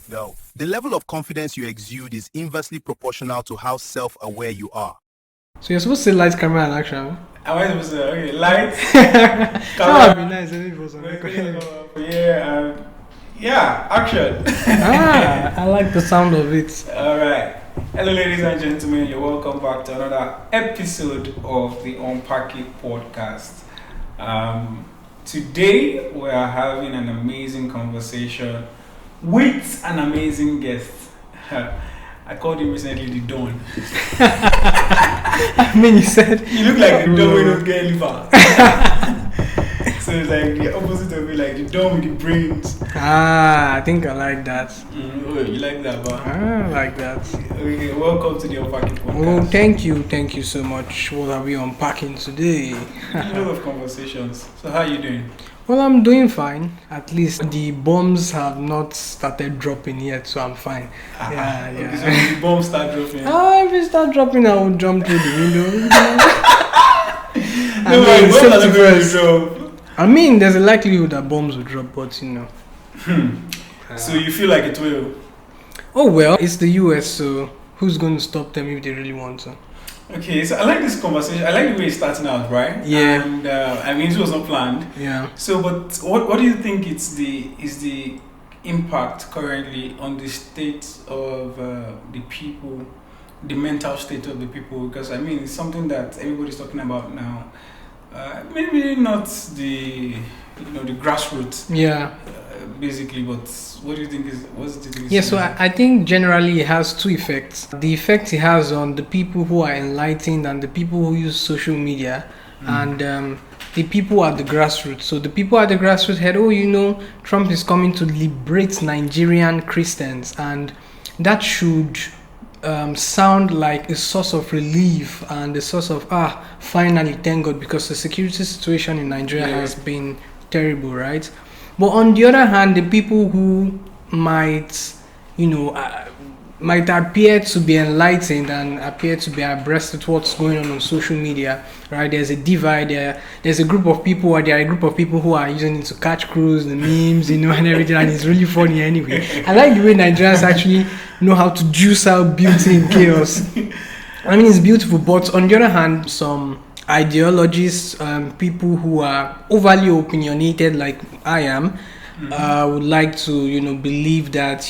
No. The level of confidence you exude is inversely proportional to how self-aware you are. So you're supposed to say lights, camera, and action. Am I supposed to say, okay, lights, That would be nice if it was on yeah, action. I like the sound of it. Alright. Hello, ladies and gentlemen. You're welcome back to another episode of the UNPACK podcast. Today, we are having an amazing conversation with an amazing guest. I called him recently the Don. I mean, you said You look like the Don we don't get liver. So it's like the opposite of me, like the Don with the brains. I think I like that. Oh, you like that, but I like that. okay, welcome to the UNPACK podcast. Oh, thank you so much. What are we unpacking today? A lot of conversations. So how are you doing? Well, I'm doing fine. At least the bombs have not started dropping yet, so I'm fine. Yeah. Okay, so when the bombs start dropping. If it start dropping, I will jump through the window. No, I mean, bombs are safety not going to first. drop. I mean, there's a likelihood that bombs will drop, but you know. So you feel like it will? Oh well, it's the US, so who's going to stop them if they really want to? Okay, so I like this conversation. I like the way it's starting out, right? Yeah. And I mean, it was not planned. Yeah. So, but what do you think is the impact currently on the state of the people, the mental state of the people? Because I mean, it's something that everybody's talking about now. Maybe not the the grassroots. Yeah. Basically, but what do you think is what's the thing? Yeah, so I think generally it has two effects. The effect it has on the people who are enlightened and the people who use social media, and the people at the grassroots. So the people at the grassroots had, Trump is coming to liberate Nigerian Christians, and that should sound like a source of relief and a source of finally, thank God, because the security situation in Nigeria has been terrible, right? But on the other hand, the people who might appear to be enlightened and appear to be abreast of what's going on social media, right? There's a divide there. There's a group of people, or there are a group of people who are using it to catch crews, the memes, and everything, and it's really funny anyway. I like the way Nigerians actually know how to juice out beauty in chaos. I mean, it's beautiful, but on the other hand, some ideologists, people who are overly opinionated like I am, would like to believe that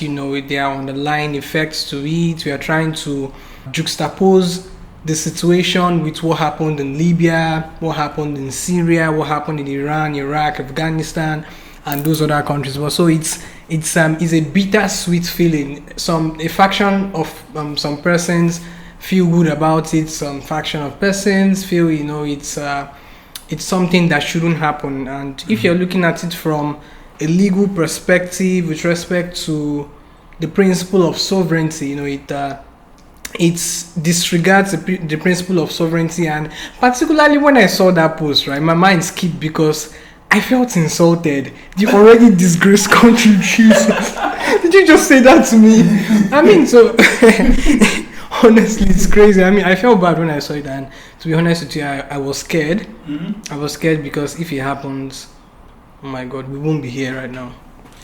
there are underlying effects to it. We are trying to juxtapose the situation with what happened in Libya, what happened in Syria, what happened in Iran, Iraq, Afghanistan, and those other countries. But so it's a bittersweet feeling. A faction of some persons feel good about it, some faction of persons feel it's something that shouldn't happen. And if you're looking at it from a legal perspective with respect to the principle of sovereignty, it disregards the principle of sovereignty. And particularly when I saw that post, right, my mind skipped because I felt insulted. The already disgraced country, Jesus. Did you just say that to me? I mean, so honestly, it's crazy. I mean, I felt bad when I saw it, and to be honest with you, I was scared. I was scared because if it happens, oh my God, we won't be here right now.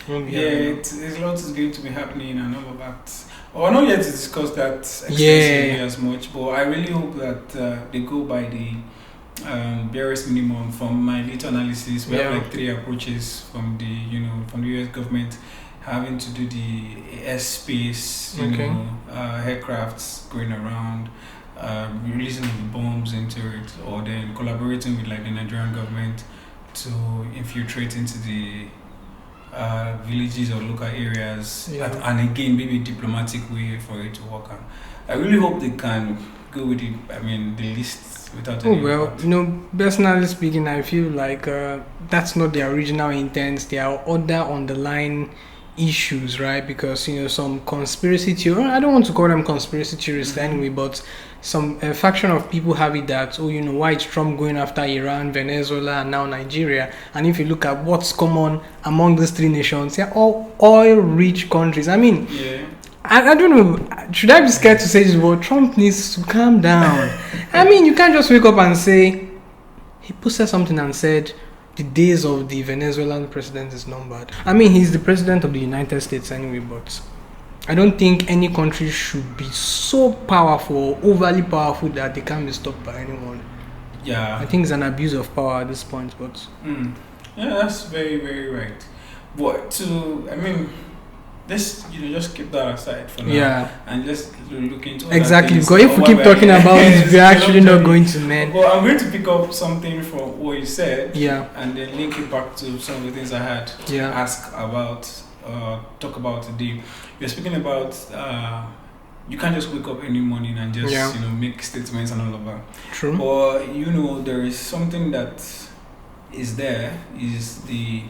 It's a lot is going to be happening and all of that. Well, I'm not yet to discuss that extensively as much, but I really hope that they go by the barest minimum. From my little analysis, we have like 3 approaches from the US government, having to do the airspace, aircrafts going around, releasing the bombs into it, or then collaborating with like the Nigerian government to infiltrate into the villages or local areas, and again maybe a diplomatic way for it to work out. I really hope they can go with it. I mean, the list without any impact. Personally speaking, I feel like that's not their original intent. There are other underlying issues, right? Because some conspiracy theory, I don't want to call them conspiracy theorists anyway, but some faction of people have it that why is Trump going after Iran, Venezuela, and now Nigeria? And if you look at what's common among these 3 nations, they're all oil-rich countries. I mean, I don't know, should I be scared to say this, but Trump needs to calm down. I mean, you can't just wake up and say, he posted something and said the days of the Venezuelan president is numbered. I mean, he's the president of the United States anyway, but I don't think any country should be so powerful, overly powerful that they can't be stopped by anyone. Yeah. I think it's an abuse of power at this point, but Yeah, that's very, very right. But let's just keep that aside for now. yeah, And let's look into other exactly. things. Because if we keep talking about it, we're actually not going to mend. Well, I'm going to pick up something from what you said, Yeah, and then link it back to some of the things I had to Yeah. ask about, talk about today. You're speaking about you can't just wake up any morning and just Yeah. make statements and all of that. true. But there is something that is there is the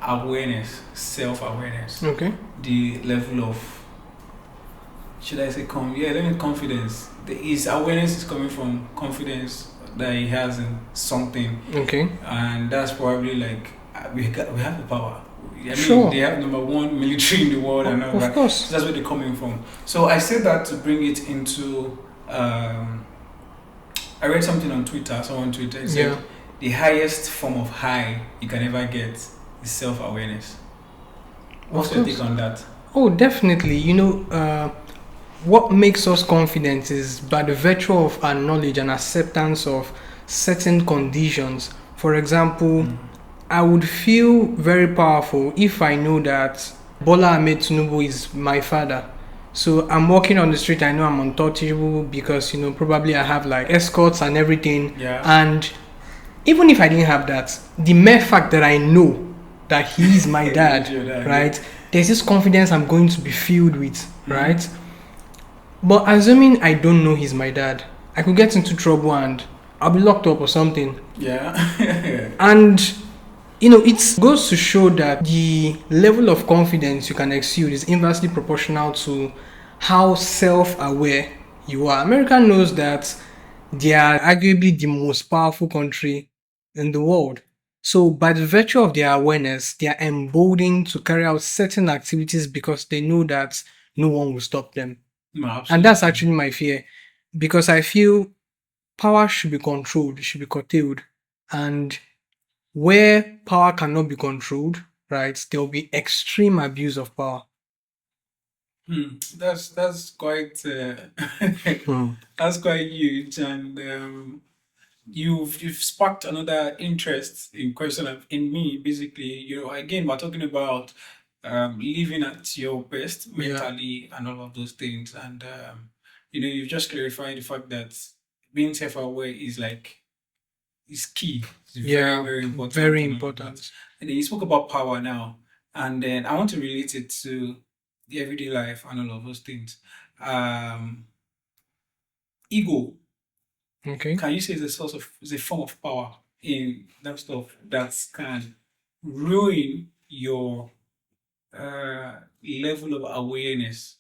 awareness, self-awareness, Okay. the level of, should I say, confidence. His awareness is coming from confidence that he has in something, Okay. and that's probably like we have the power. Sure. They have number one military in the world and all Of that. course. So that's where they're coming from. So I said that to bring it into. I read something on Twitter. Someone tweeted, it said, Yeah. the highest form of high you can ever get is self-awareness. What's Of your course. take on that? Oh, definitely. What makes us confident is by the virtue of our knowledge and acceptance of certain conditions. For example, I would feel very powerful if I know that Bola Ahmed Tinubu is my father. So I'm walking on the street, I know I'm untouchable because, probably I have like escorts and everything. Yeah. And even if I didn't have that, the mere fact that I know that he is my dad, Your dad, right? There's this confidence I'm going to be filled with, right? But assuming I don't know he's my dad, I could get into trouble and I'll be locked up or something. Yeah. And it goes to show that the level of confidence you can exude is inversely proportional to how self-aware you are. America knows that they are arguably the most powerful country in the world. So by the virtue of their awareness, they are emboldened to carry out certain activities because they know that no one will stop them. No, And absolutely. that's actually my fear. Because I feel power should be controlled, it should be curtailed. And where power cannot be controlled, right, there will be extreme abuse of power. That's quite that's quite huge, and you've sparked another interest in question in me. Basically, again, we're talking about living at your best Yeah. mentally and all of those things, and you've just clarified the fact that being self-aware is key. It's Yeah, very, very important. very and all of that. important. And then you spoke about power now, and then I want to relate it to the everyday life and all of those things. Ego, Okay. can you say is a form of power in that stuff that can ruin your level of awareness?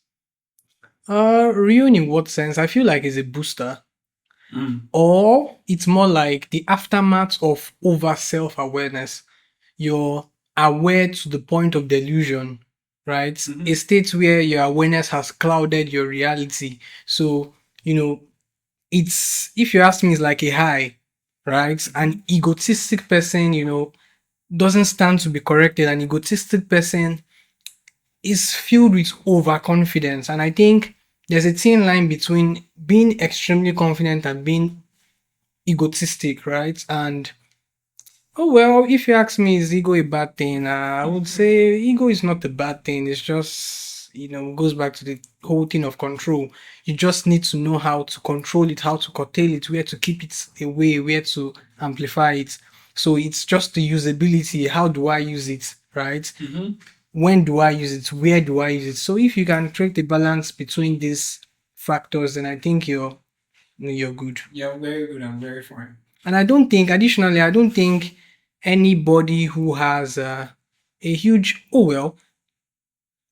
Ruin in what sense? I feel like it's a booster. Or it's more like the aftermath of over self-awareness. You're aware to the point of delusion, right? A state where your awareness has clouded your reality. So, it's, if you ask me, it's like a high, right? An egotistic person, doesn't stand to be corrected. An egotistic person is filled with overconfidence. And I think there's a thin line between being extremely confident and being egotistic, right? And if you ask me, is ego a bad thing? I would say ego is not a bad thing. It's just, goes back to the whole thing of control. You just need to know how to control it, how to curtail it, where to keep it away, where to amplify it. So it's just the usability. How do I use it, right? When do I use it? Where do I use it? So if you can create a balance between these factors, then I think you're good. Yeah, very good and very fine. And additionally, I don't think anybody who has a huge,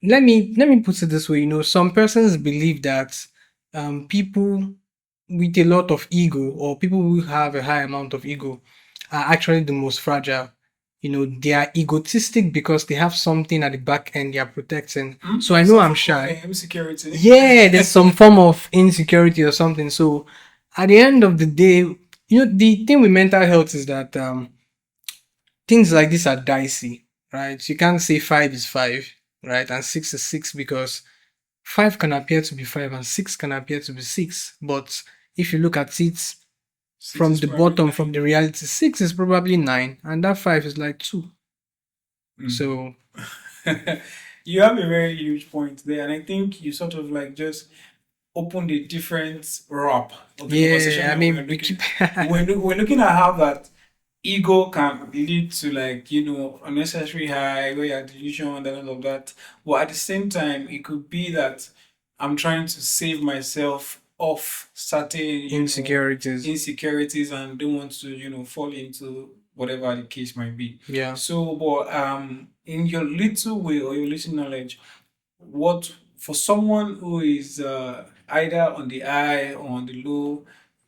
let me put it this way, some persons believe that people with a lot of ego or people who have a high amount of ego are actually the most fragile. They are egotistic because they have something at the back end they are protecting. So I know I'm shy. Insecurity. Yeah, there's some form of insecurity or something. So at the end of the day, the thing with mental health is that things like this are dicey, right? You can't say 5 is 5, right? And 6 is 6 because 5 can appear to be 5 and 6 can appear to be 6. But if you look at it from the bottom, from the reality, 6 is probably 9 and that 5 is like 2. So you have a very huge point there, and I think you sort of like just opened a different wrap of the conversation. I mean, we're looking at how that ego can lead to, like, unnecessary high where you're delusion and all of that. But at the same time, it could be that I'm trying to save myself off certain insecurities and don't want to fall into whatever the case might be. Yeah. So, but in your little way or your little knowledge, what for someone who is either on the high or on the low,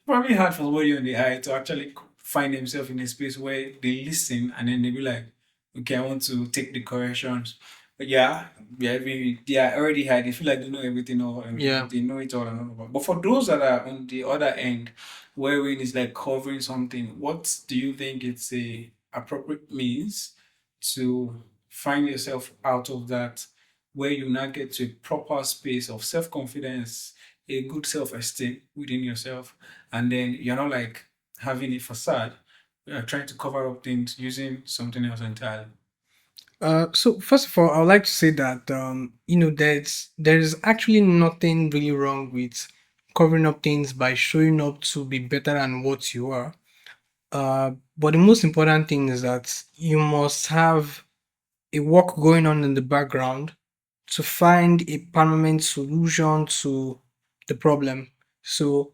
probably hard for somebody on the high to actually find themselves in a space where they listen and then they be like, okay, I want to take the corrections. But they are already high. They feel like they know everything or they know it all and all about. But for those that are on the other end, wherein it's like covering something, what do you think it's a appropriate means to find yourself out of that, where you now get to a proper space of self-confidence, a good self-esteem within yourself, and then you're not like having a facade, trying to cover up things using something else entirely? So first of all, I would like to say that there's actually nothing really wrong with covering up things by showing up to be better than what you are. But the most important thing is that you must have a work going on in the background to find a permanent solution to the problem. So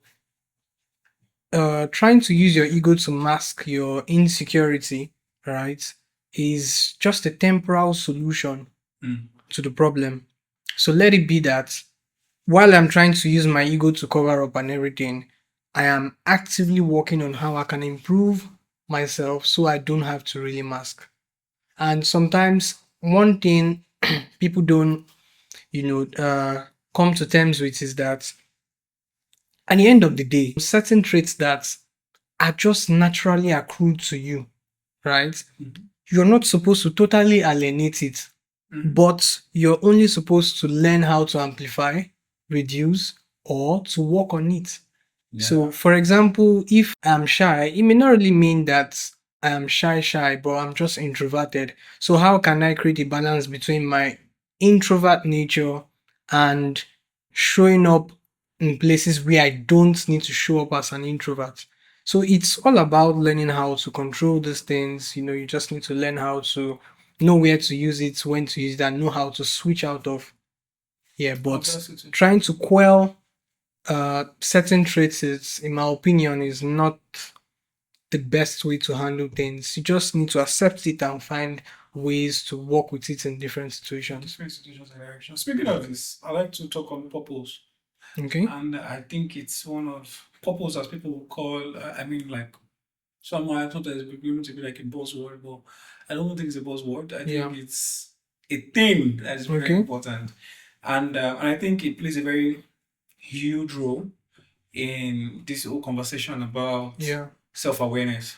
trying to use your ego to mask your insecurity, right, is just a temporal solution to the problem. So let it be that while I'm trying to use my ego to cover up and everything, I am actively working on how I can improve myself so I don't have to really mask. And sometimes one thing people don't, come to terms with is that at the end of the day, certain traits that are just naturally accrued to you, right? Mm-hmm. You're not supposed to totally alienate it, but you're only supposed to learn how to amplify, reduce, or to work on it. Yeah. So, for example, if I'm shy, it may not really mean that I am shy, but I'm just introverted. So, how can I create a balance between my introvert nature and showing up in places where I don't need to show up as an introvert? So, it's all about learning how to control these things. You just need to learn how to know where to use it, when to use it, and know how to switch out of. Yeah, but trying to quell certain traits is, in my opinion, is not the best way to handle things. You just need to accept it and find ways to work with it in different situations. Speaking of this, I like to talk on purpose. Okay. And I think it's one of purpose, as people will call, like somehow I thought it's going to be like a buzzword, but I don't think it's a buzzword. I think it's a thing that is very important. And I think it plays a very huge role in this whole conversation about self-awareness,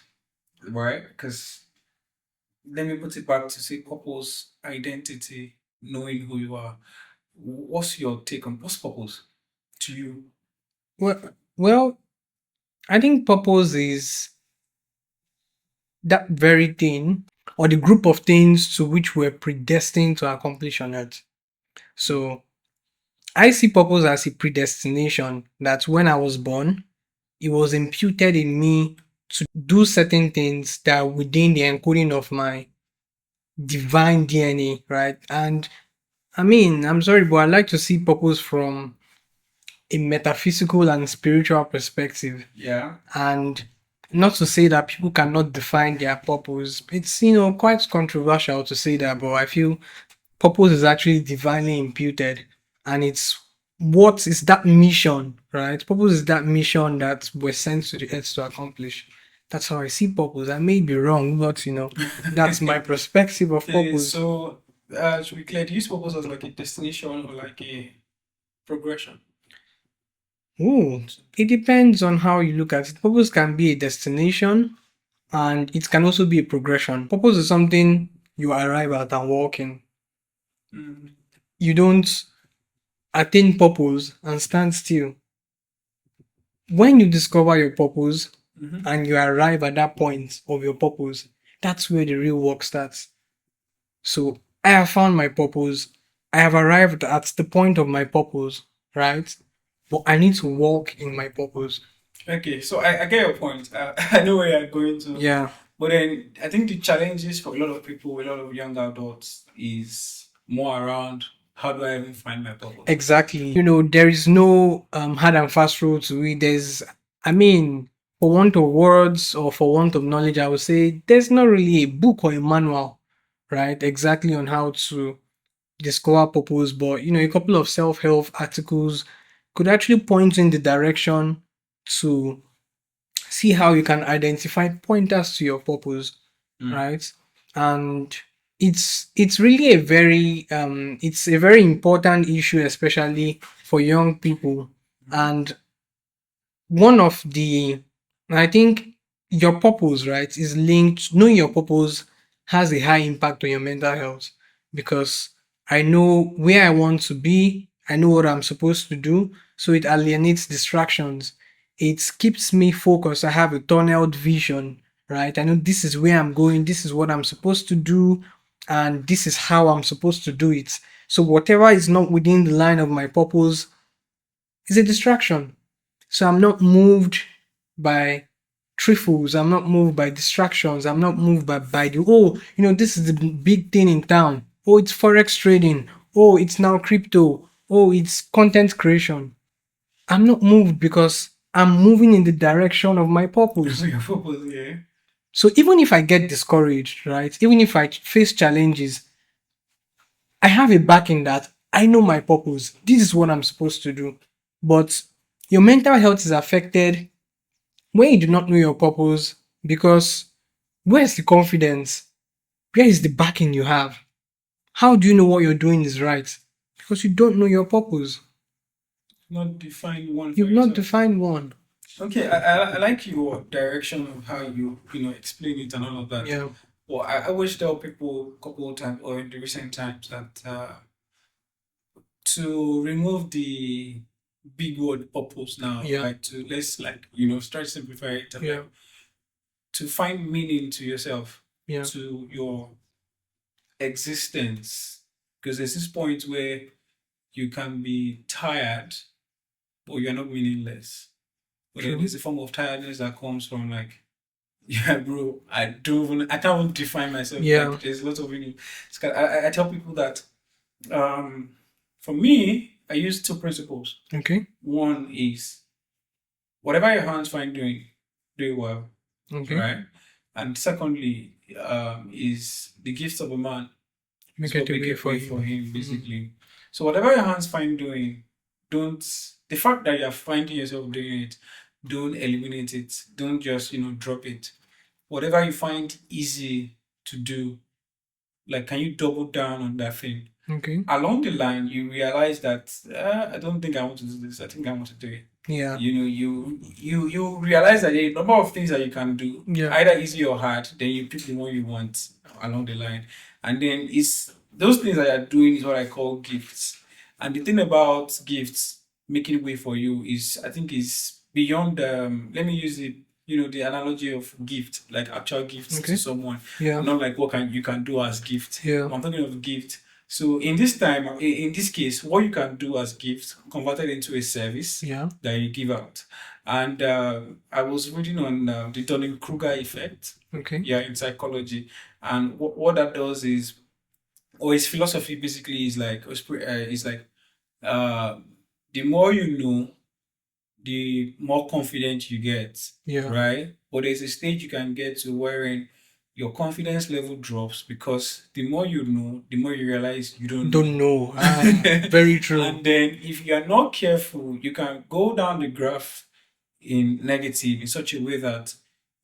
right? Because let me put it back to say purpose, identity, knowing who you are. What's your take on what's purpose to you? Well, I think purpose is that very thing or the group of things to which we're predestined to accomplish on earth. So I see purpose as a predestination that when I was born, it was imputed in me to do certain things that are within the encoding of my divine DNA, right? And I mean, I'm sorry, but I like to see purpose from a metaphysical and spiritual perspective. Yeah. And not to say that people cannot define their purpose. It's, quite controversial to say that, but I feel purpose is actually divinely imputed. And it's what is that mission, right? Purpose is that mission that we're sent to the earth to accomplish. That's how I see purpose. I may be wrong, but that's my perspective of purpose. So, to be clear, do you use purpose as like a destination or like a progression? Oh, it depends on how you look at it. Purpose can be a destination and it can also be a progression. Purpose is something you arrive at and walk in. You don't attain purpose and stand still. When you discover your purpose and you arrive at that point of your purpose, that's where the real work starts. So I have found my purpose. I have arrived at the point of my purpose, right? But I need to walk in my purpose. Okay, so I get your point. I know where you're going to. Yeah, But then I think the challenges for a lot of people, a lot of young adults, is more around how do I even find my purpose? exactly. There is no hard and fast rule to it. I mean, for want of words or for want of knowledge, I would say there's not really a book or a manual, right? Exactly on how to discover purpose, but a couple of self-help articles could actually point in the direction to see how you can identify pointers to your purpose, right? And it's really it's a very important issue, especially for young people. And one of the I think your purpose, right, is linked. Knowing your purpose has a high impact on your mental health because I know where I want to be, I know what I'm supposed to do, so it alienates distractions. It keeps me focused. I have a tunneled vision, right? I know this is where I'm going, this is what I'm supposed to do, and this is how I'm supposed to do it. So whatever is not within the line of my purpose is a distraction. So I'm not moved by trifles. I'm not moved by distractions. I'm not moved by this is the big thing in town. Oh, it's forex trading. Oh, it's now crypto. Oh, it's content creation. I'm not moved because I'm moving in the direction of my purpose. Your purpose, yeah. So even if I get discouraged, right? Even if I face challenges, I have a backing that I know my purpose. This is what I'm supposed to do. But your mental health is affected when you do not know your purpose because where's the confidence? Where is the backing you have? How do you know what you're doing is right? Because you don't know your purpose. Not define one. You've not defined one. Okay, I like your direction of how you explain it and all of that. Yeah. Well, I always tell people a couple of times or in the recent times that to remove the big word purpose now, Yeah. like to let's try to simplify it and Yeah. to find meaning to yourself, Yeah. to your existence. Because there's this point where you can be tired, but you're not meaningless. But then True. there's a form of tiredness that comes from like, yeah, bro, I can't even define myself. Yeah. Like, there's a lot of meaning. I tell people that for me, I use two principles. Okay. One is whatever your hands find doing, do it well. Okay. Right? And secondly, is the gifts of a man Make is what it a make way it for way you. for him, basically. So whatever your hands find doing, don't the fact that you're finding yourself doing it, don't eliminate it. Don't just drop it. Whatever you find easy to do, like can you double down on that thing? Okay. Along the line, you realize that I don't think I want to do this. I think I want to do it. Yeah. You realize that there are a number of things that you can do, Yeah. either easy or hard. Then you pick the one you want along the line, and then it's those things that you're doing is what I call gifts. And the thing about gifts making way for you is, I think, is beyond. Let me use the analogy of gift, like actual gifts Okay. to someone, Yeah. not like what you can do as gift. Yeah. I'm talking of gift. So in this case, what you can do as gifts converted into a service Yeah. that you give out. And I was reading on the Dunning-Kruger effect, Okay. yeah, in psychology, and what that does is, or his philosophy basically is like uh, the more you know, the more confident you get, Yeah. right? But there's a stage you can get to wherein your confidence level drops because the more you know, the more you realize you don't Don't know. Very true. And then if you're not careful, you can go down the graph in negative in such a way that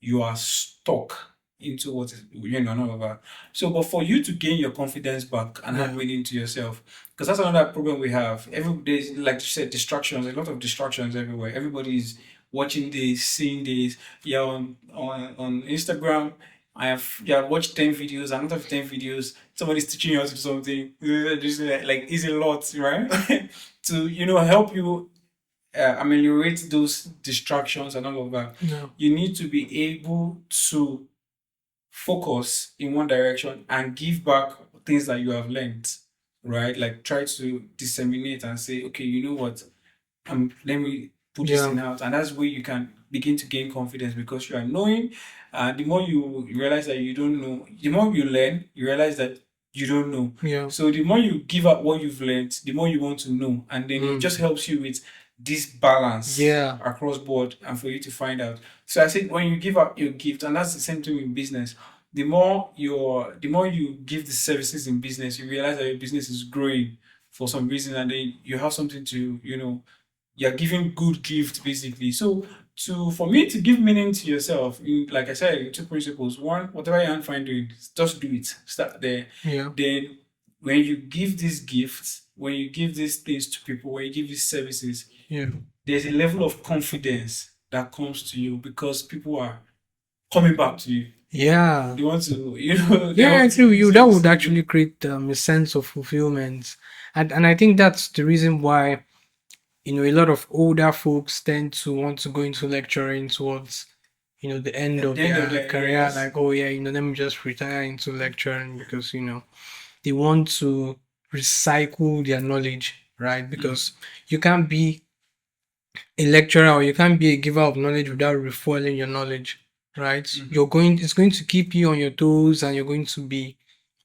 you are stuck into what is none of that. So, but for you to gain your confidence back and have Yeah. meaning to yourself, because that's another problem we have. Every day, like you said, distractions. A lot of distractions everywhere. Everybody's watching this, seeing this. Yeah, on Instagram, you have watched 10 videos, and out of 10 videos, somebody's teaching you how to do something. Just like it's a lot, right? To help you ameliorate those distractions and all of that. Yeah. You need to be able to focus in one direction and give back things that you have learned, right? Like try to disseminate and say, okay, you know what? Let me put this Yeah. thing out, and that's where you can begin to gain confidence because you are knowing. The more you realize that you don't know, the more you learn, you realize that you don't know. Yeah. So the more you give up what you've learned, the more you want to know, and then it just helps you with this balance Yeah. across board and for you to find out. So I think when you give up your gift, and that's the same thing in business. The more you give the services in business, you realize that your business is growing for some reason, and then you have something to you're giving good gift basically. So for me to give meaning to yourself, like I said, two principles. One, whatever you find doing, just do it. Start there. Yeah. Then when you give these gifts, when you give these things to people, when you give these services, Yeah. there's a level of confidence that comes to you because people are coming back to you. Yeah. They want to, they Yeah, I want agree with you. to That use would this. actually create a sense of fulfillment, and I think that's the reason why a lot of older folks tend to want to go into lecturing towards the end At of the end of their the career. years. Like, oh yeah, let me just retire into lecturing because they want to recycle their knowledge, right? Because you can't be a lecturer or you can't be a giver of knowledge without refueling your knowledge, right? It's going to keep you on your toes and you're going to be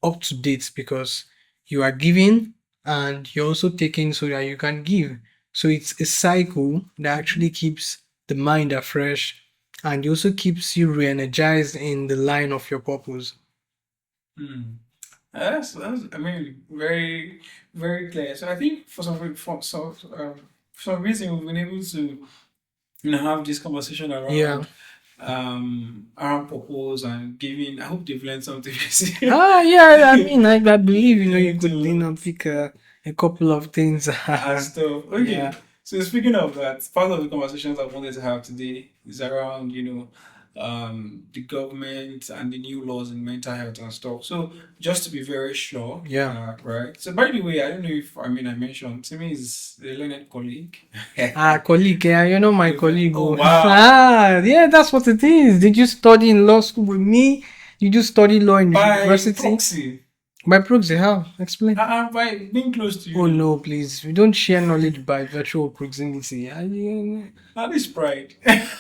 up to date because you are giving and you're also taking so that you can give. So it's a cycle that actually keeps the mind afresh and also keeps you re-energized in the line of your purpose. Mm. That's I mean very very clear. So I think for some reason we've been able to have this conversation Yeah. around purpose and giving. I hope they've learned something. Yeah, I mean, I believe, you could, To pick a couple of things. and stuff. Okay. Yeah. So speaking of that, part of the conversations I wanted to have today is around, the government and the new laws in mental health and stuff. So just to be very sure, Yeah. right? So by the way, I don't know if I mentioned Timi is a learned colleague. Colleague, yeah, my colleague. Oh wow! Yeah, that's what it is. Did you study in law school with me? Did you study law in the By university? proxy. By proxy, how? Explain. By being close to you. Oh no, please. We don't share knowledge by virtual proximity. That is pride.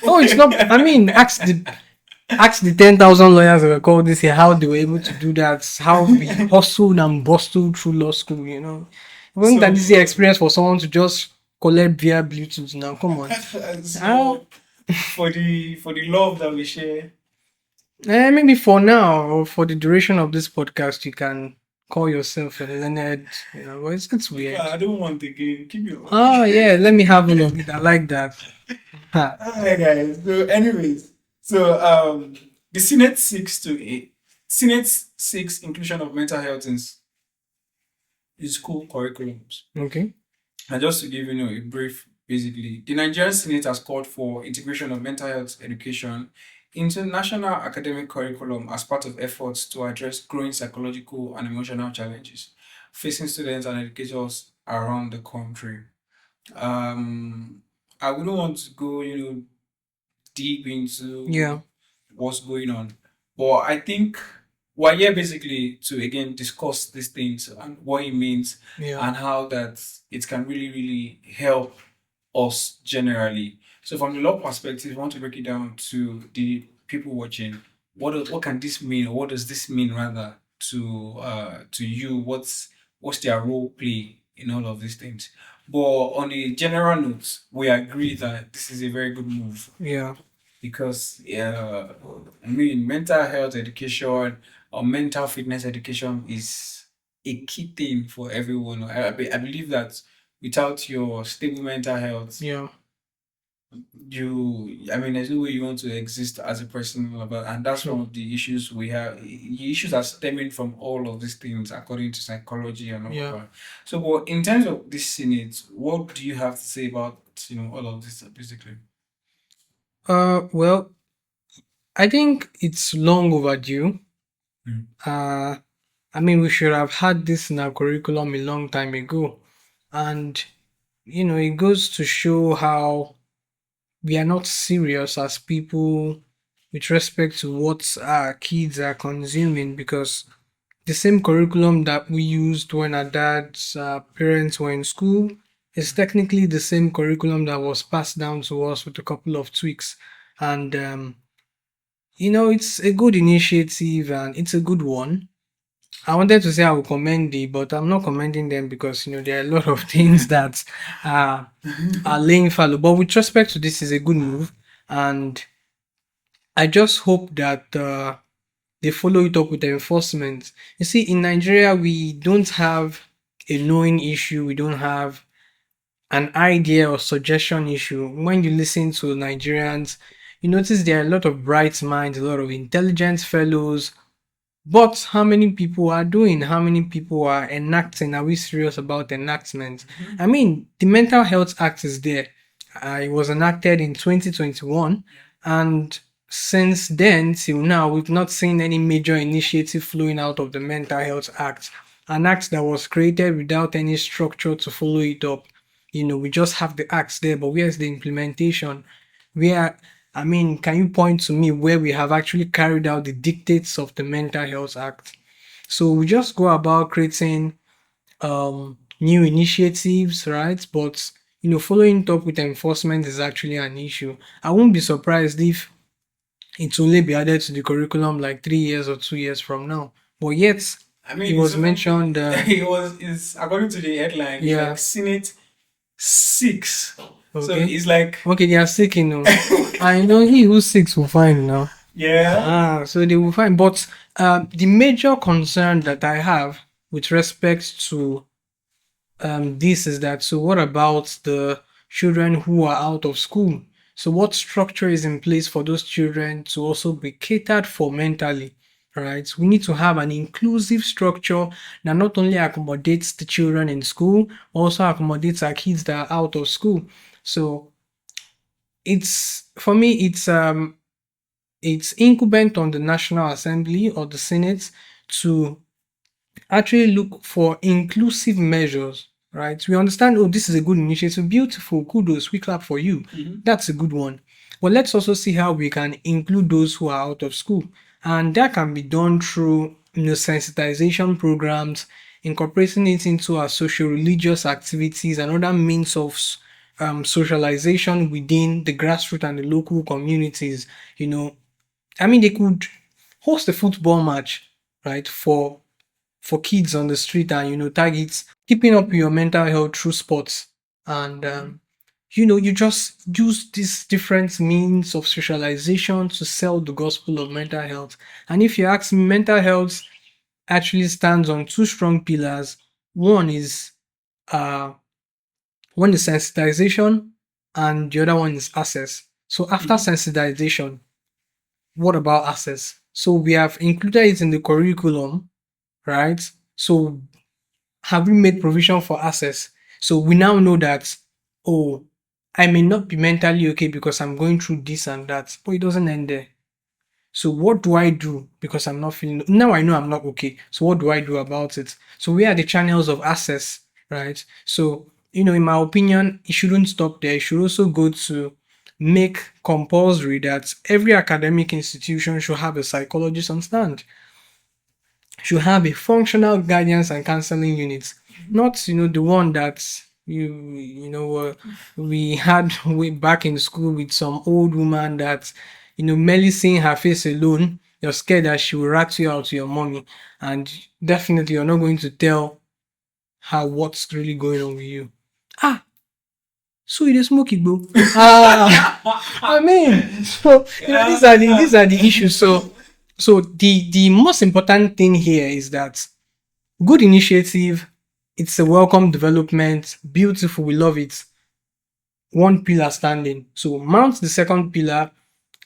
Oh, it's not. I mean, ask the 10,000 lawyers that were called this year how they were able to do that. How we hustled and bustled through law school. It wasn't that easy experience for someone to just collect via Bluetooth. Now, come on. How? For the love that we share. Maybe for now or for the duration of this podcast, you can call yourself a learned. But it's weird. I don't want again. Keep your. Oh yeah, let me have one of it. I like that. Hi guys. So, anyways, the Senate seeks inclusion of mental health in school curriculums. Okay. And just to give a brief, basically, the Nigerian Senate has called for integration of mental health education into national academic curriculum as part of efforts to address growing psychological and emotional challenges facing students and educators around the country. Um, I wouldn't want to go, deep into Yeah. what's going on, but I think we're here basically to again discuss these things and what it means Yeah. and how that it can really, really help us generally. So from the law perspective, I want to break it down to the people watching. What can this mean, or what does this mean rather to you? What's their role play in all of these things? But on a general note, we agree that this is a very good move Yeah. because mental health education or mental fitness education is a key thing for everyone. I believe that without your stable mental health, Yeah. there's no way you want to exist as a person and all of that. And that's one of the issues we have. The issues are stemming from all of these things according to psychology and all Yeah. of that. So, but in terms of this Senate, what do you have to say about all of this basically? Well, I think it's long overdue. Mm. Uh, I mean, we should have had this in our curriculum a long time ago. And, it goes to show how we are not serious as people with respect to what our kids are consuming, because the same curriculum that we used when our dad's parents were in school is technically the same curriculum that was passed down to us with a couple of tweaks. And, it's a good initiative and it's a good one. I wanted to say I will commend it, but I'm not commending them because there are a lot of things that are laying fallow. But with respect to this, is a good move, and I just hope that they follow it up with enforcement. You see, in Nigeria, we don't have a knowing issue. We don't have an idea or suggestion issue. When you listen to Nigerians, you notice there are a lot of bright minds, a lot of intelligent fellows. But how many people are doing? How many people are enacting? Are we serious about enactment? I mean, the Mental Health Act is there. It was enacted in 2021, and since then till now, we've not seen any major initiative flowing out of the Mental Health Act, an act that was created without any structure to follow it up. We just have the acts there, but where's the implementation? Where, I mean, can you point to me where we have actually carried out the dictates of the Mental Health Act? So we just go about creating new initiatives, right? But following it up with enforcement is actually an issue. I won't be surprised if it will only be added to the curriculum like 3 years or 2 years from now. But yet, I it mean, was mentioned. it's according to the headline, it's Yeah. like Senate 6. So Okay. it's like, Okay, they are sick, I know he who's sick will find now. yeah. So they will find. But the major concern that I have with respect to this is that, so what about the children who are out of school? So what structure is in place for those children to also be catered for mentally? Right? We need to have an inclusive structure that not only accommodates the children in school, also accommodates our kids that are out of school. So it's, for me, it's incumbent on the National Assembly or the Senate to actually look for inclusive measures, right? We understand, oh, this is a good initiative, beautiful, kudos, we clap for you. That's a good one. But let's also see how we can include those who are out of school. And that can be done through sensitization programs, incorporating it into our social religious activities and other means of socialization within the grassroots and the local communities. I mean, they could host a football match, right, for kids on the street, and targets keeping up your mental health through sports. And you just use these different means of socialization to sell the gospel of mental health. And if you ask me, mental health actually stands on two strong pillars. One is uh one is sensitization, and the other one is access. So after sensitization, what about access? So we have included it in the curriculum, right? So have we made provision for access? So we now know that, oh, I may not be mentally okay because I'm going through this and that, but it doesn't end there. So what do I do because I'm not feeling, now I know I'm not okay. So what do I do about it? So where are the channels of access, right? So, in my opinion, it shouldn't stop there. It should also go to make compulsory that every academic institution should have a psychologist on stand, should have a functional guidance and counseling unit, not the one that we had way back in school with some old woman that merely seeing her face alone, you're scared that she will rat you out to your mommy, and definitely you're not going to tell her what's really going on with you. Ah, so you dey smoke it, bro. I mean, so these are the issues. So the most important thing here is that good initiative, it's a welcome development, beautiful, we love it. One pillar standing. So mount the second pillar,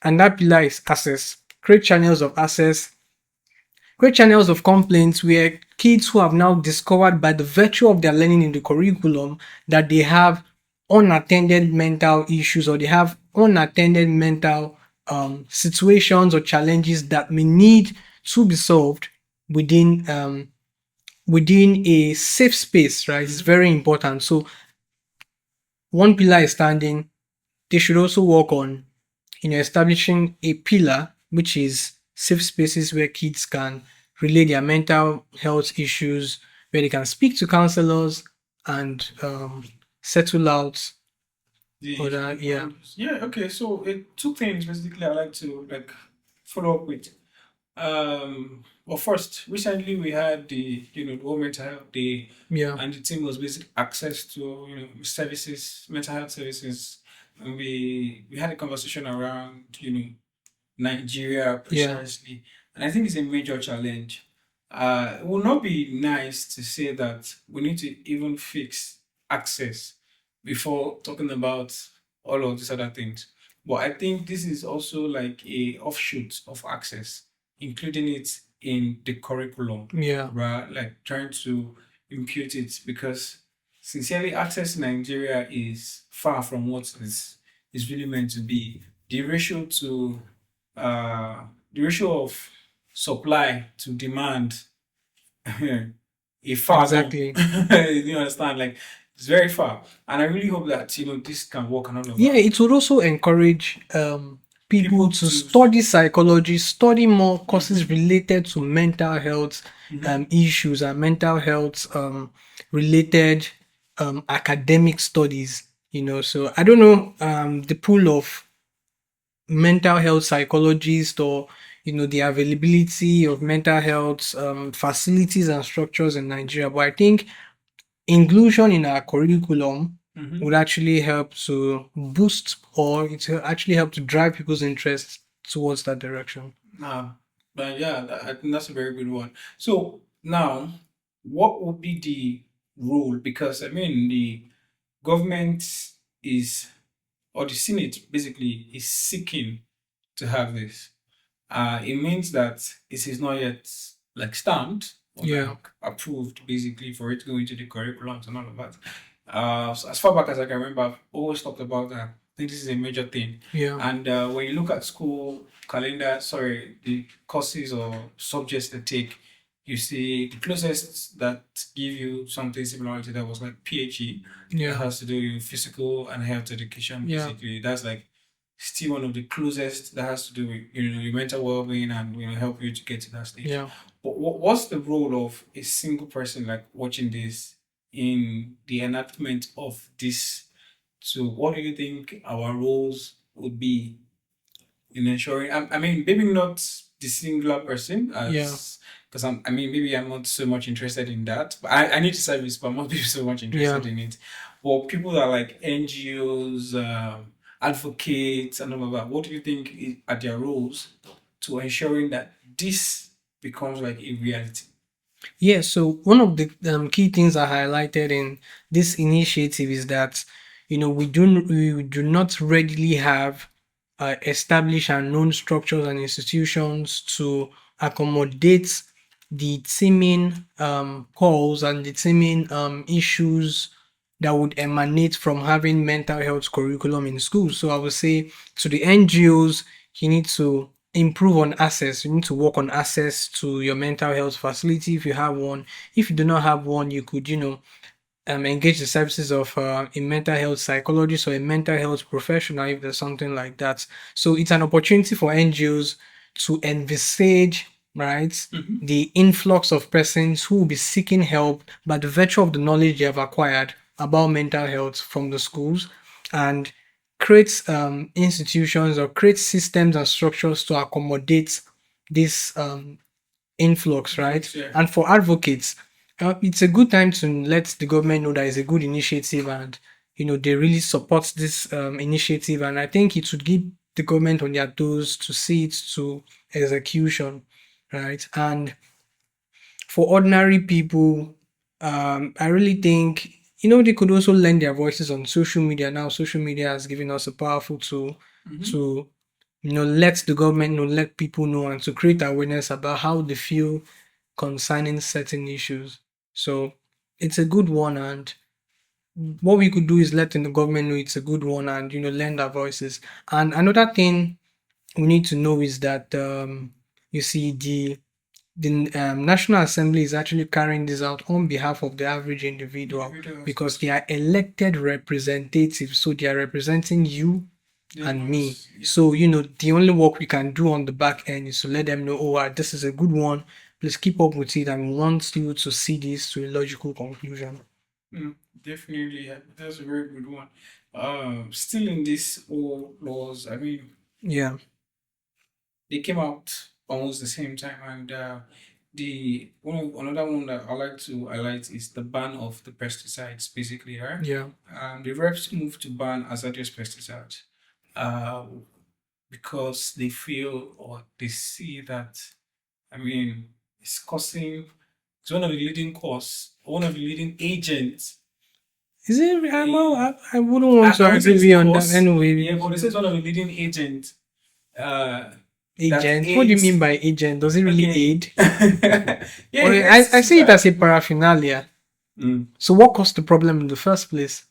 and that pillar is access. Create channels of access, create channels of complaints where kids who have now discovered by the virtue of their learning in the curriculum that they have unattended mental issues or they have unattended mental situations or challenges that may need to be solved within within a safe space, right? It's very important. So one pillar is standing. They should also work on establishing a pillar which is safe spaces where kids can relay their mental health issues, where they can speak to counselors and settle out other, yeah. Yeah, okay. So two things basically I like to follow up with. Well, first, recently we had the World Mental Health Day, Yeah. and the theme was basic access to services, mental health services. And we had a conversation around Nigeria precisely, and I think it's a major challenge. It would not be nice to say that we need to even fix access before talking about all of these other things. But I think this is also like a offshoot of access, including it in the curriculum, Yeah. right? Like trying to impute it, because sincerely, access in Nigeria is far from what is really meant to be. The ratio to uh, the ratio of supply to demand is far gone. Exactly. You understand? Like it's very far, and I really hope that this can work and all of Yeah, that. it would also encourage people People to to study psychology, study more courses related to mental health issues and mental health related academic studies. So I don't know the pool of mental health psychologists or the availability of mental health facilities and structures in Nigeria, but I think inclusion in our curriculum would actually help to boost, or it will actually help to drive people's interest towards that direction. But yeah, I think that's a very good one. So now, what would be the rule? Because I mean, the government is, or the Senate basically is seeking to have this. It means that it is not yet like stamped or Yeah. like approved basically for it to go into the curriculums and all of that. So as far back as I can remember, I've always talked about that. I think this is a major thing. Yeah. And when you look at school calendar, sorry, the courses or subjects they take, you see the closest that give you something similar to that was like PHE. Yeah. That has to do with physical and health education. Yeah. Basically, that's like still one of the closest that has to do with your mental well-being and help you to get to that stage. Yeah. But what's the role of a single person like watching this in the enactment of this? So what do you think our roles would be in ensuring? I mean, maybe not the singular person as because I mean maybe I'm not so much interested in that. But I need to service, but I'm not so much interested in it. But people that are like NGOs, advocates, and all of that. What do you think are their roles to ensuring that this becomes like a reality? Yeah, so one of the key things I highlighted in this initiative is that we do not readily have established and known structures and institutions to accommodate the teaming calls and the teaming issues that would emanate from having mental health curriculum in schools. So I would say to the NGOs, you need to improve on access. You need to work on access to your mental health facility if you have one. If you do not have one, you could, engage the services of a mental health psychologist or a mental health professional if there's something like that. So it's an opportunity for NGOs to envisage, right, the influx of persons who will be seeking help by the virtue of the knowledge they have acquired about mental health from the schools, and create institutions or create systems and structures to accommodate this influx, right? Yeah. And for advocates, it's a good time to let the government know that it's a good initiative, and they really support this initiative, and I think it would give the government on their toes to see it to execution, right? And for ordinary people, I really think they could also lend their voices on social media. Now social media has given us a powerful tool to let the government know, let people know, and to create awareness about how they feel concerning certain issues. So it's a good one, and what we could do is letting the government know it's a good one, and lend our voices. And another thing we need to know is that you see the National Assembly is actually carrying this out on behalf of the average individual because they are elected representatives, so they are representing you and me. So, the only work we can do on the back end is to let them know, oh, this is a good one. Please keep up with it, and we want you to see this to a logical conclusion. Definitely, that's a very good one. Still in this old laws, I mean, Yeah. they came out almost the same time, and another one that I like to highlight is the ban of the pesticides, basically, right? Yeah. The reps moved to ban hazardous pesticides, uh, because they feel or they see that, I mean, it's one of the leading one of the leading agents. Is it? I wouldn't want to agree on that anyway. Yeah, but it says one of the leading agents. Agent? What do you mean by agent? Does it really aid? Yeah, okay, I see it as a paraphernalia. So what caused the problem in the first place?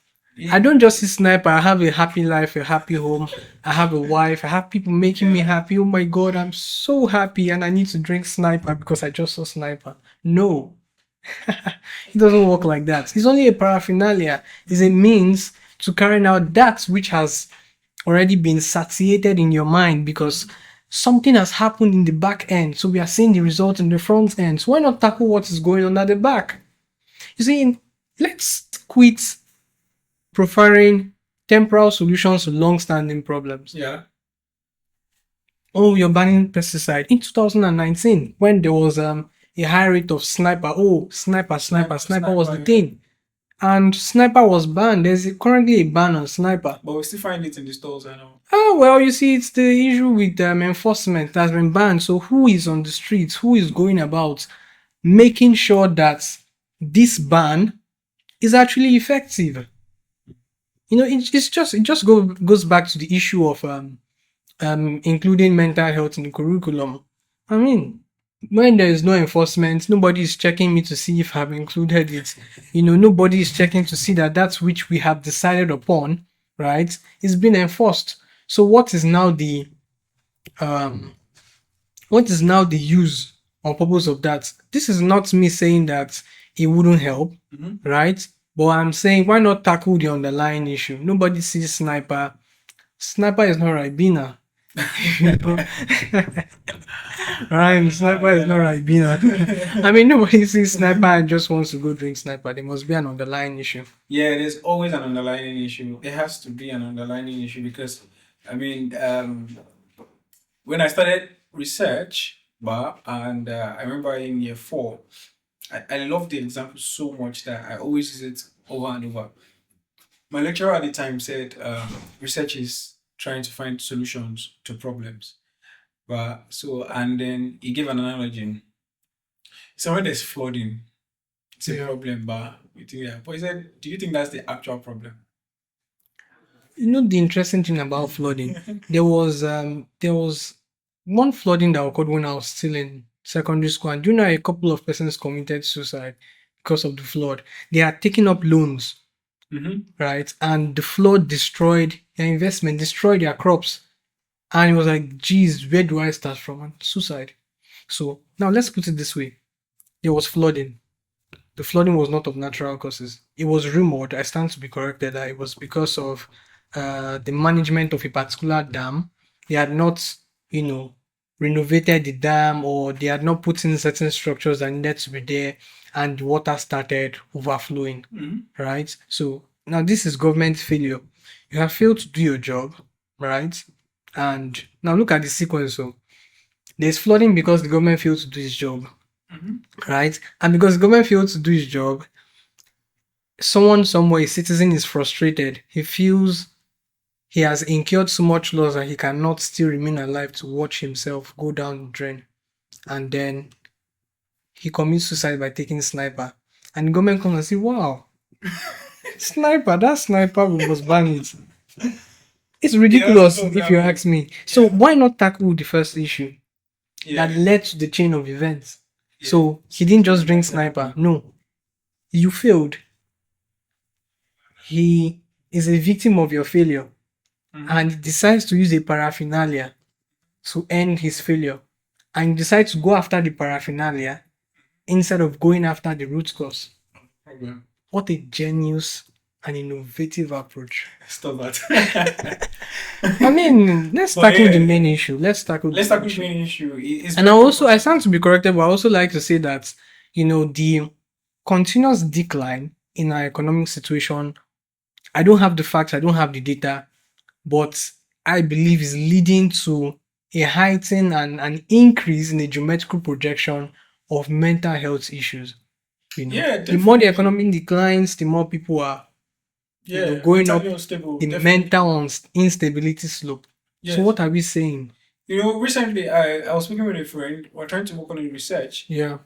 I don't just see sniper. I have a happy life, a happy home. I have a wife. I have people making me happy. Oh my God, I'm so happy, and I need to drink sniper because I just saw sniper. No, it doesn't work like that. It's only a paraphernalia. It's a means to carrying out that which has already been satiated in your mind because something has happened in the back end. So we are seeing the result in the front end. So why not tackle what is going on at the back? You see, let's quit preferring temporal solutions to long-standing problems. Yeah. Oh, you're banning pesticide. In 2019, when there was a high rate of sniper. Oh, sniper was the thing. And sniper was banned. There's currently a ban on sniper. But we still find it in the stores, I know. Oh, well, you see, it's the issue with enforcement that's been banned. So who is on the streets? Who is going about making sure that this ban is actually effective? It just goes back to the issue of including mental health in the curriculum. I mean, when there is no enforcement, nobody is checking me to see if I've included it. Nobody is checking to see that which we have decided upon, right, is being enforced. So what is now the use or purpose of that? This is not me saying that it wouldn't help, right? But I'm saying, why not tackle the underlying issue? Nobody sees sniper. Sniper is not Ribena. Right, sniper is not Ribena. I mean, nobody sees sniper and just wants to go drink sniper. There must be an underlying issue. Yeah, there's always an underlying issue. There has to be an underlying issue because, I mean, when I started research, and I remember in year 4, I love the example so much that I always use it over and over. My lecturer at the time said research is trying to find solutions to problems. And then he gave an analogy. Somewhere there's flooding, it's a problem, but he said, do you think that's the actual problem? The interesting thing about flooding, there was one flooding that occurred when I was still in secondary school, and a couple of persons committed suicide because of the flood. They had taken up loans, right, and the flood destroyed their investment, destroyed their crops, and it was like, geez, where do I start from? And suicide. So now let's put it this way: there was flooding. The flooding was not of natural causes. It was rumored, I stand to be corrected, that it was because of the management of a particular dam. They had not, renovated the dam, or they had not put in certain structures that needed to be there, and the water started overflowing, right? So now this is government failure. You have failed to do your job, right? And now look at the sequence. So there's flooding because the government failed to do its job. Right? And because the government failed to do his job, someone somewhere, a citizen, is frustrated. He feels he has incurred so much loss that he cannot still remain alive to watch himself go down the drain. And then he commits suicide by taking sniper. And the government comes and says, wow, sniper, that sniper, we must ban it. It's ridiculous if you ask me. So why not tackle the first issue that led to the chain of events? So he didn't just drink sniper. No. You failed. He is a victim of your failure. And he decides to use a paraphernalia to end his failure, and he decides to go after the paraphernalia instead of going after the root cause. Problem. What a genius and innovative approach. Stop that. I mean, let's But tackle the yeah, main issue. Let's tackle let's the tackle the issue. main issue. It's And I very also, I important. stand to be corrected, but I also like to say that, the continuous decline in our economic situation, I don't have the facts, I don't have the data, but I believe is leading to a heightened and an increase in the geometrical projection of mental health issues. Yeah, The more the definitely. economy declines, the more people are, Yeah, going mentally up unstable. the Definitely. mental instability slope. So Yes. what are we saying? Recently I was speaking with a friend. We're trying to work on a research. Yeah,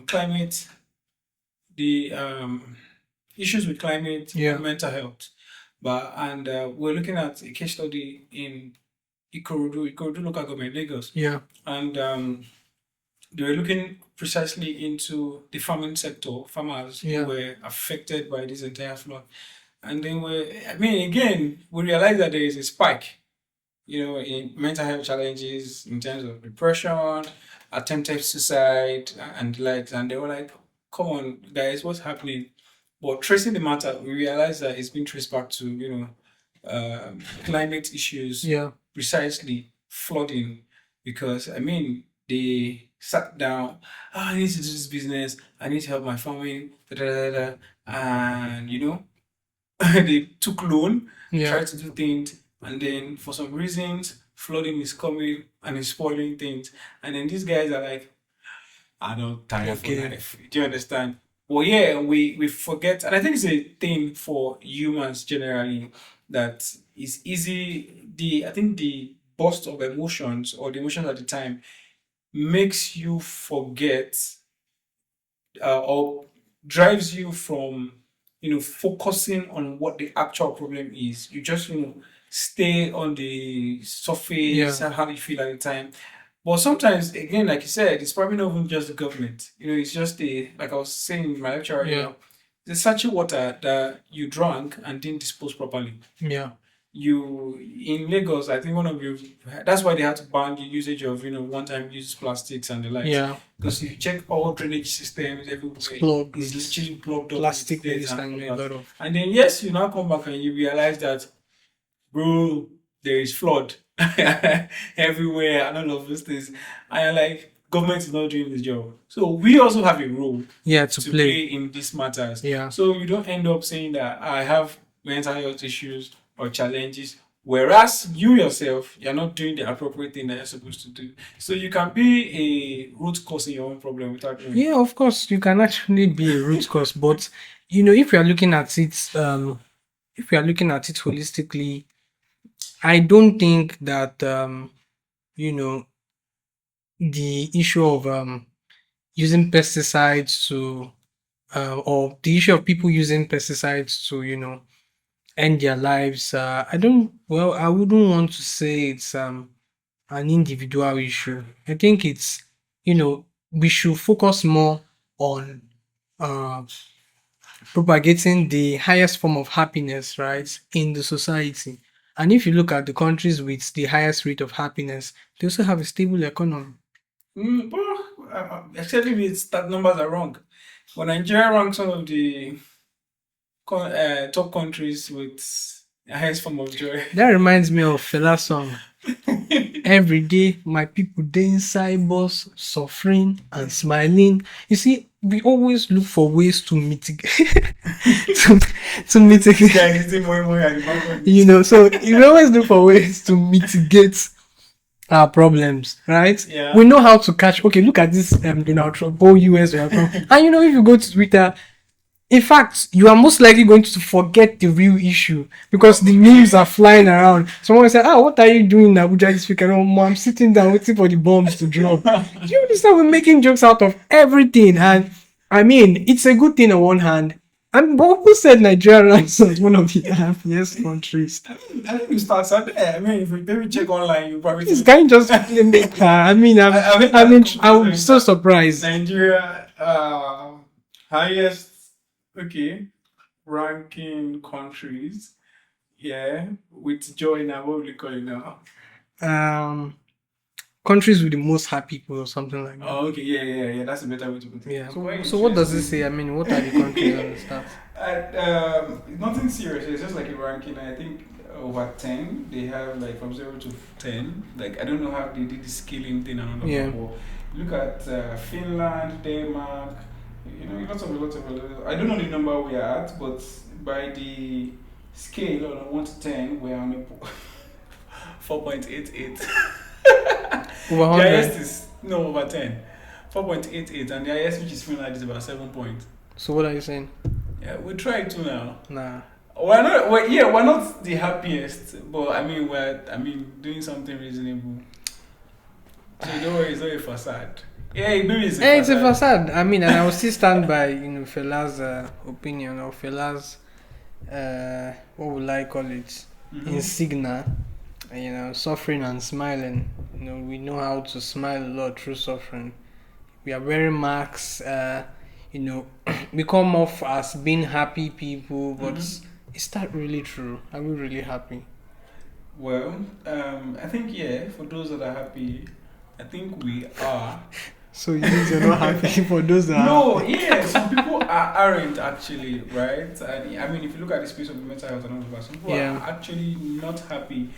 Climate, the issues with climate yeah, and mental health. We're looking at a case study in Ikorodu local government, Lagos, yeah, and they were looking precisely into the farming sector, farmers who yeah, were affected by this entire flood. And then again, we realized that there is a spike, in mental health challenges in terms of depression, attempted suicide, and the likes. And they were like, come on, guys, what's happening? But tracing the matter, we realized that it's been traced back to, climate issues, yeah, precisely flooding. Because, they sat down, I need to do this business, I need to help my family, da, da, da, da. And, they took loan, yeah. tried to do things, and then for some reasons, flooding is coming and is spoiling things. And then these guys are like, I don't tire for Okay. life. Do you understand? Well, yeah, we forget, and I think it's a thing for humans generally that is easy. I think the burst of emotions or the emotions at the time makes you forget or drives you from focusing on what the actual problem is. You just stay on the surface Yeah, and how you feel at the time. But sometimes, again, like you said, it's probably not even just the government. It's just like I was saying in my lecture yeah, earlier, the sachet water that you drank and didn't dispose properly. yeah, You in Lagos, I think one of you. That's why they had to ban the usage of one-time use plastics and the likes. yeah. Because if you check all drainage systems It's everywhere, plugged it's with literally plugged up with plastic dirt waste and and all a of that. lot of. And then yes, you now come back and you realize that, bro, there is flood everywhere and all of those things. And you're like, government is not doing this job. So we also have a role Yeah, to to play play. in these matters. Yeah, So you don't end up saying that I have mental health issues or challenges, whereas you yourself, you're not doing the appropriate thing that you're supposed to do. So you can be a root cause in your own problem without knowing. yeah. Of course, you can actually be a root cause, but if you are looking at it, if you are looking at it holistically, I don't think that you know the issue of using pesticides to or the issue of people using pesticides to end their lives. I don't. Well, I wouldn't want to say it's an individual issue. I think it's we should focus more on uh, propagating the highest form of happiness, right, in the society. And if you look at the countries with the highest rate of happiness, they also have a stable economy. Actually, that numbers are wrong. When Nigeria ranks one of the top countries with the highest form of joy. That reminds me of Fela song. Every day, my people dey inside bus, suffering and smiling. You see, we always look for ways to mitigate, to, to This mitigate. guy is eating more at the back of So we always look for ways to mitigate our problems, right? Yeah. We know how to catch. Okay, look at this Donald Trump, whole US, we are from. And if you go to Twitter, in fact, you are most likely going to forget the real issue because the memes are flying around. Someone will say, what are you doing in Abuja this weekend? Oh, mom, I'm sitting down waiting for the bombs to drop. Do you understand? We're making jokes out of everything. And I mean, it's a good thing on one hand. And but who said Nigeria ranks as one of the happiest countries? I think you start there. If you maybe check online, you probably This guy just make I mean, I'm so surprised. Nigeria, highest, okay, ranking countries. Yeah, with joy now. What will you call it now? Um, countries with the most happy people or something like that. Oh, okay, yeah. That's a better way to put it. Yeah. Quite So what does it interesting. say? I mean, what are the countries on the stats? Nothing serious. It's just like a ranking. I think over 10. They have like from 0 to 10. Like I don't know how they did the scaling thing and all of Yeah. that. But look at Finland, Denmark. You know, lots of. I don't know the number we are at, but by the scale on a 1 to 10, we are on a 4.88. Over The 100. highest is no over 10. 4.88, and the highest, which is Finland, is about 7 points. So what are you saying? Yeah, we try to now. Nah. We're not the happiest, but we're doing something reasonable. So don't worry, it's not a facade. Yeah, maybe it's a It's a facade. facade. I mean, and I will still stand by Fela's opinion or Fela's what would I call it? Mhm. Insignia. Suffering and smiling. We know how to smile a lot through suffering. We are wearing masks. We come off as being happy people, but is that really true? Are we really happy? Well, I think for those that are happy, I think we are. So you mean you're not happy for those that No, are happy? some people aren't actually, right? And I mean, if you look at the space of mental health and all of that, some people Yeah. are actually not happy.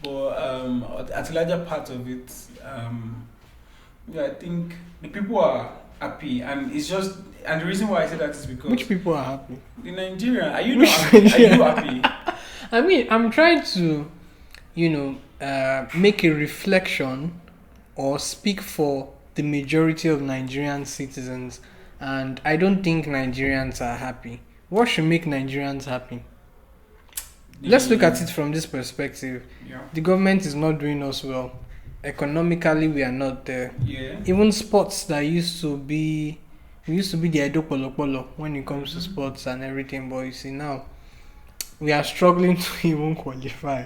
But at a larger part of it, I think the people are happy, and it's just, and the reason why I say that is because Which people are happy? in Nigeria, are you Which not happy? Are you Nigeria? happy? I mean, I'm trying to, make a reflection or speak for the majority of Nigerian citizens, and I don't think Nigerians are happy. What should make Nigerians happy? Let's look at it from this perspective. Yeah. The government is not doing us well. Economically, we are not there. Yeah. Even sports that used to be the Edo Polo Polo when it comes to sports and everything, but you see now, we are struggling to even qualify.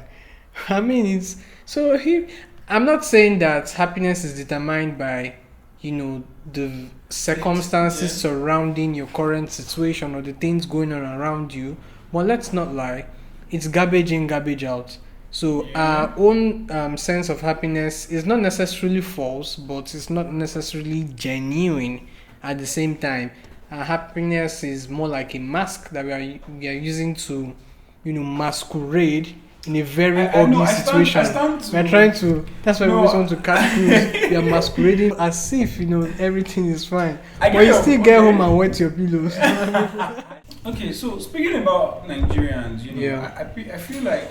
I mean, it's so here. I'm not saying that happiness is determined by, the circumstances surrounding your current situation or the things going on around you. But let's not lie, it's garbage in, garbage out. So our own sense of happiness is not necessarily false, but it's not necessarily genuine at the same time. Our happiness is more like a mask that we are using to, masquerade in a very ugly situation. We're trying to. That's why we always want to catch crews. We are masquerading as if everything is fine, but you still get home and wet your pillows. Okay, so speaking about Nigerians, Yeah. I feel like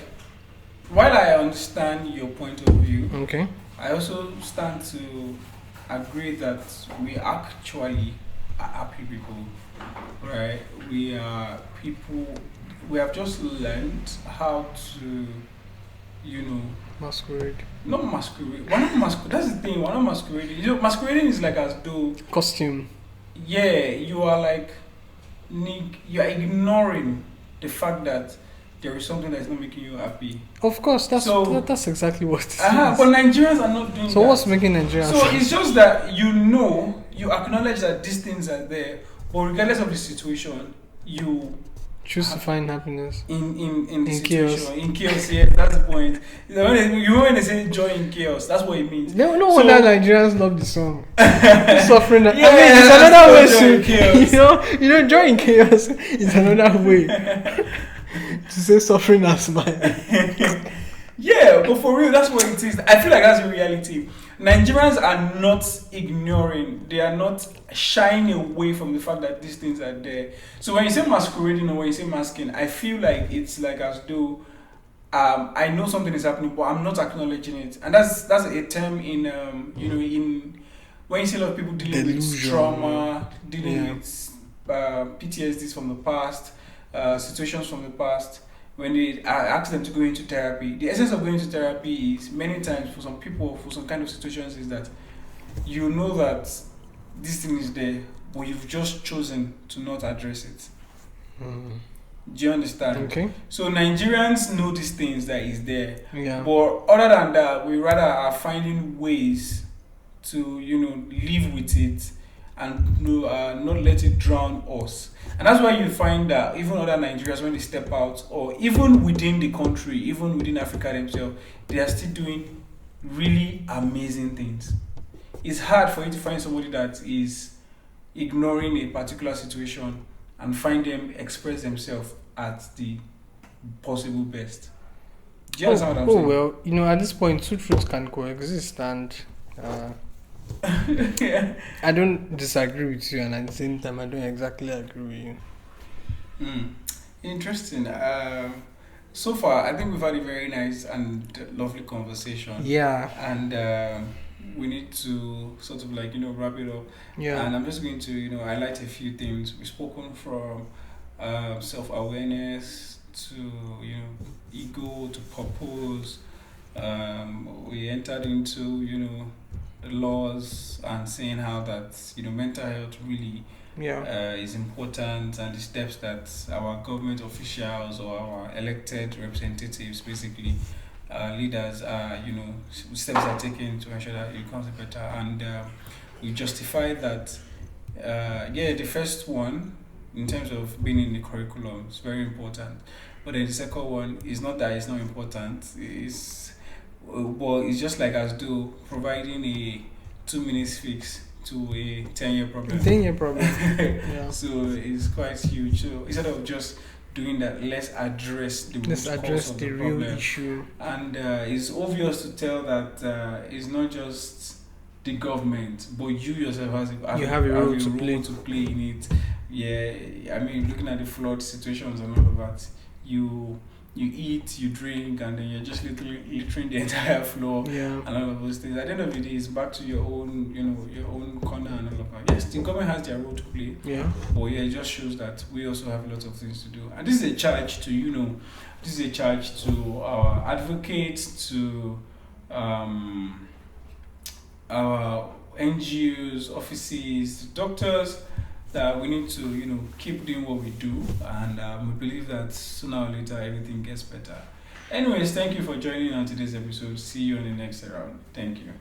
while I understand your point of view, Okay. I also stand to agree that we actually are happy people, right? We are people. We have just learned how to, Masquerade. not masquerade. We're not masquerade. That's the thing. We're not masquerading. Masquerading is like as though, Costume. you are like, you are ignoring the fact that there is something that is not making you happy. Of course, that's So- that's exactly what it is. But Nigerians are not doing So that. what's making Nigerians? So it's just that you acknowledge that these things are there, but regardless of the situation, you choose to find happiness in the in situation, chaos. in chaos. Yeah, that's the point. When they say joy in chaos, that's what it means. No So- wonder Nigerians love the song. Suffering. Yeah, it's another way that's joy in chaos. to joy in chaos is another way to say suffering as smiling. Yeah, but for real, that's what it is. I feel like that's the reality. Nigerians are not ignoring, they are not shying away from the fact that these things are there. So when you say masquerading or when you say masking, I feel like it's like as though I know something is happening, but I'm not acknowledging it. And that's a term in in when you see a lot of people dealing with Delusion. trauma, dealing Yeah. with PTSDs from the past, situations from the past. When they ask them to go into therapy, the essence of going to therapy is many times for some people, for some kind of situations, is that you know that this thing is there, but you've just chosen to not address it. Do you understand? Okay. So Nigerians know these things that is there, Yeah. but other than that, we rather are finding ways to live with it and not let it drown us. And that's why you find that even other Nigerians, when they step out, or even within the country, even within Africa themselves, they are still doing really amazing things. It's hard for you to find somebody that is ignoring a particular situation and find them express themselves at the possible best. Do you understand what I'm saying? Well, at this point, two truths can coexist, and I don't disagree with you, and at the same time, I don't exactly agree with you. Interesting. So far, I think we've had a very nice and lovely conversation. Yeah. And we need to sort of wrap it up. Yeah. And I'm just going to highlight a few things. We've spoken from self-awareness to ego to purpose. We entered into the laws and saying how that mental health really is important, and the steps that our government officials or our elected representatives, basically leaders, steps are taken to ensure that it becomes better. And we justify that the first one in terms of being in the curriculum is very important, but then the second one is not that it's not important. It's just like as though providing a 2 minutes fix to a 10-year problem. 10-year problem. Yeah. So it's quite huge. So instead of just doing that, let's address the real issue. And it's obvious to tell that it's not just the government, but you yourself have a role to play in it. Yeah, I mean, looking at the flood situations and all of that, you eat, you drink, and then you're just littering the entire floor, and all of those things. At the end of the day, it's back to your own, your own corner and all of that. Yes, the government has their role to play. Yeah. But it just shows that we also have a lot of things to do. And this is a charge to, our advocates, to our NGOs, offices, doctors, that we need to, keep doing what we do, and we believe that sooner or later everything gets better. Anyways, thank you for joining on today's episode. See you on the next round. Thank you.